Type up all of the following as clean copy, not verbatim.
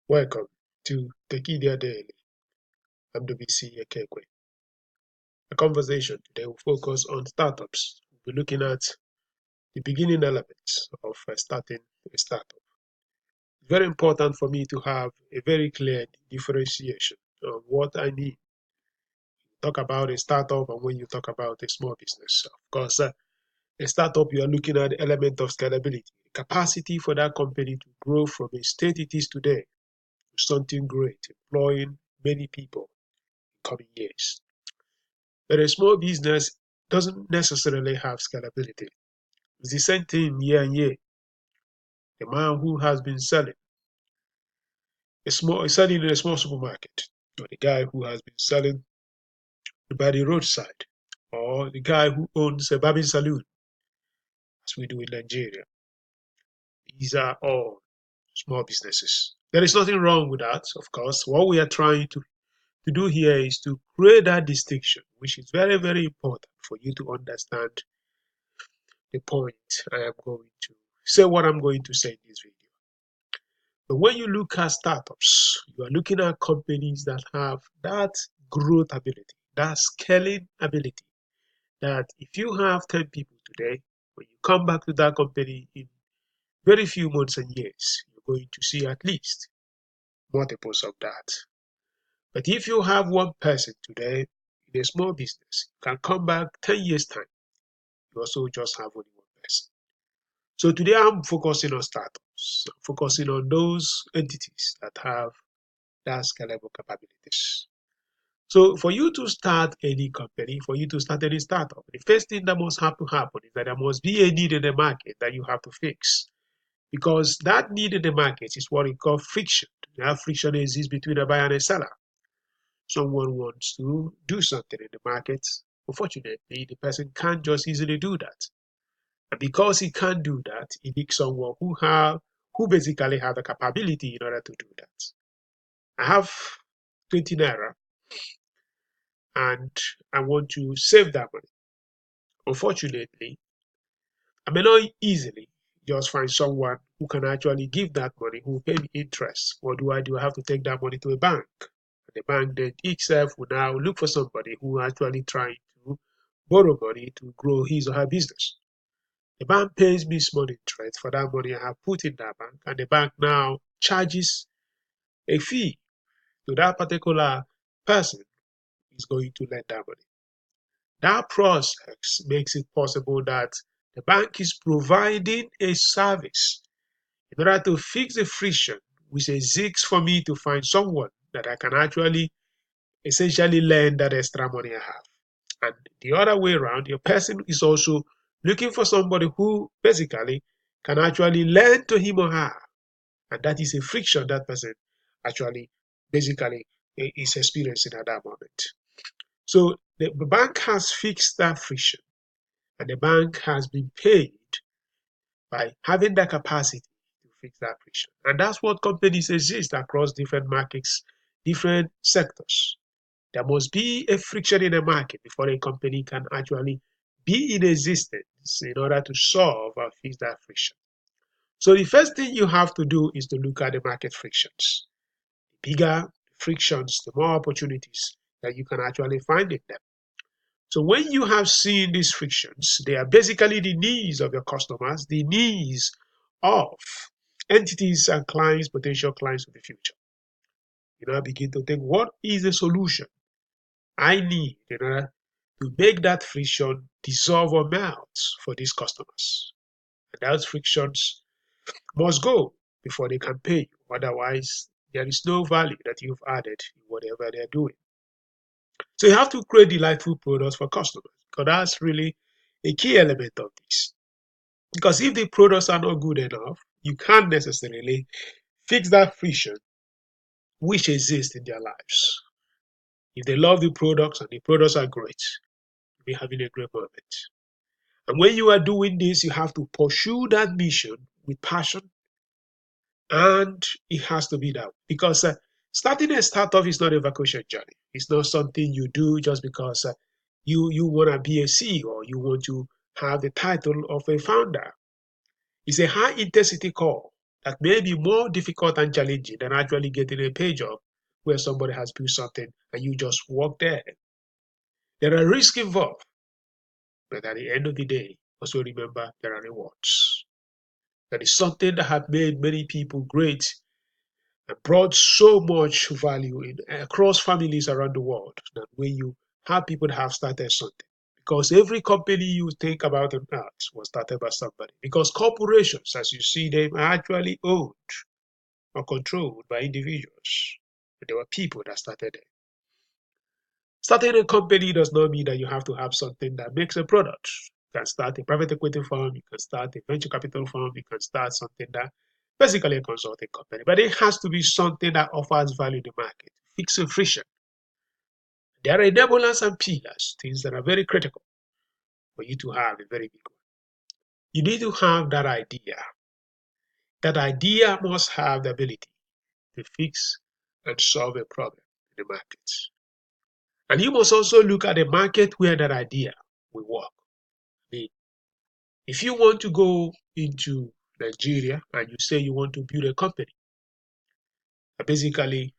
Welcome to Tekedia Daily. I'm Ndubuisi Ekekwe. The conversation today will focus on startups. We'll be looking at the beginning elements of starting a startup. It's very important for me to have a very clear differentiation of what I mean. Talk about a startup and when you talk about a small business. Of course, a startup, you are looking at the element of scalability, capacity for that company to grow from a state it is today to something great, employing many people in coming years. But a small business doesn't necessarily have scalability. It's the same thing year and year. The man who has been selling in a small supermarket, or the guy who has been selling by the roadside, or the guy who owns a barbing saloon, as we do in Nigeria. These are all small businesses. There is nothing wrong with that, of course. What we are trying to do here is to create that distinction, which is very, very important for you to understand the point I am going to say what I'm going to say in this video. But when you look at startups, you are looking at companies that have that growth ability, that scaling ability, that if you have 10 people today, when you come back to that company in very few months and years, you're going to see at least multiples of that. But if you have one person today in a small business, you can come back 10 years' time, you also just have only one person. So today I'm focusing on startups, I'm focusing on those entities that have that scalable capabilities. So for you to start any company, for you to start any startup, the first thing that must have to happen is that there must be a need in the market that you have to fix. Because that need in the market is what we call friction. That friction exists between a buyer and a seller. Someone wants to do something in the market. Unfortunately, the person can't just easily do that. And because he can't do that, he needs someone who basically have the capability in order to do that. I have 20 naira and I want to save that money. Unfortunately, I may not easily just find someone who can actually give that money, who will pay me interest. What do? I have to take that money to a bank. And the bank then itself will now look for somebody who actually trying to borrow money to grow his or her business. The bank pays me small interest for that money I have put in that bank, and the bank now charges a fee to that particular person who is going to lend that money. That process makes it possible that the bank is providing a service in order to fix the friction, which exists for me to find someone that I can actually essentially lend that extra money I have. And the other way around, your person is also looking for somebody who basically can actually lend to him or her. And that is a friction that person actually basically is experiencing at that moment. So the bank has fixed that friction, and the bank has been paid by having the capacity to fix that friction. And that's what companies exist across different markets, different sectors. There must be a friction in the market before a company can actually be in existence in order to solve or fix that friction. So the first thing you have to do is to look at the market frictions. The bigger frictions, the more opportunities that you can actually find in them. So when you have seen these frictions, they are basically the needs of your customers, the needs of entities and clients, potential clients of the future. You now begin to think, what is the solution I need in order to make that friction dissolve or melt for these customers? And those frictions must go before they can pay you. Otherwise, there is no value that you've added in whatever they're doing. So you have to create delightful products for customers, because that's really a key element of this. Because if the products are not good enough, you can't necessarily fix that friction which exists in their lives. If they love the products and the products are great, you'll be having a great moment. And when you are doing this, you have to pursue that mission with passion, and it has to be that. Because starting a startup is not a vacation journey. It's not something you do just because you want to be a CEO, you want to have the title of a founder. It's a high intensity call that may be more difficult and challenging than actually getting a pay job where somebody has built something and you just work there. There are risks involved, but at the end of the day, also remember there are rewards. That is something that has made many people great and brought so much value in across families around the world. That when you have people that have started something, because every company you think about on earth was started by somebody. Because corporations, as you see them, are actually owned or controlled by individuals. But there were people that started it. Starting a company does not mean that you have to have something that makes a product. You can start a private equity firm, you can start a venture capital firm, you can start something that basically a consulting company. But it has to be something that offers value in the market, fix a friction. There are enablers and pillars, things that are very critical for you to have a very big one. You need to have that idea. That idea must have the ability to fix and solve a problem in the market. And you must also look at the market where that idea will work. I mean, if you want to go into Nigeria and you say you want to build a company that basically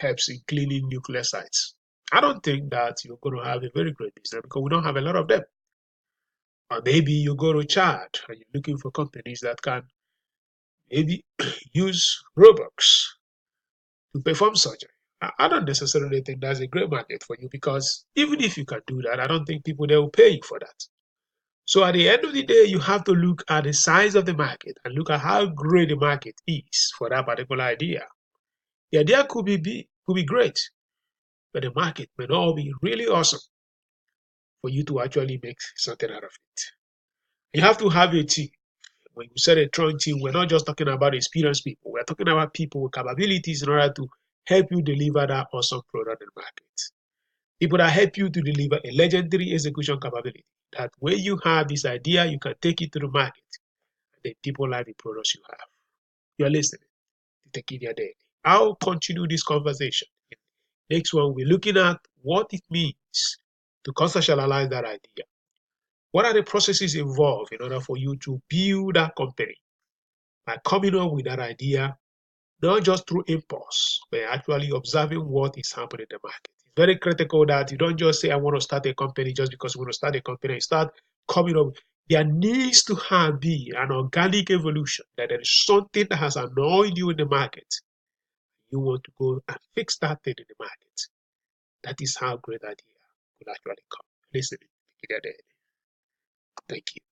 helps in cleaning nuclear sites, I don't think that you're going to have a very great business because we don't have a lot of them. Or maybe you go to Chad and you're looking for companies that can maybe use robots to perform surgery. I don't necessarily think that's a great market for you because even if you can do that, I don't think people there will pay you for that. So at the end of the day, you have to look at the size of the market and look at how great the market is for that particular idea. The idea could be great, but the market may not be really awesome for you to actually make something out of it. You have to have a team. When you say a strong team, we're not just talking about experienced people. We're talking about people with capabilities in order to help you deliver that awesome product in the market. People that help you to deliver a legendary execution capability. That when you have this idea, you can take it to the market. And then people like the products you have. You're listening to Tekedia Daily. I'll continue this conversation. Next one, we're looking at what it means to conceptualize that idea. What are the processes involved in order for you to build that company? By coming up with that idea, not just through impulse, but actually observing what is happening in the market. It's very critical that you don't just say, I want to start a company just because you want to start a company. You start coming up. There needs to be an organic evolution, that there is something that has annoyed you in the market. You want to go and fix that thing in the market. That is how great idea could actually come. Listen, thank you.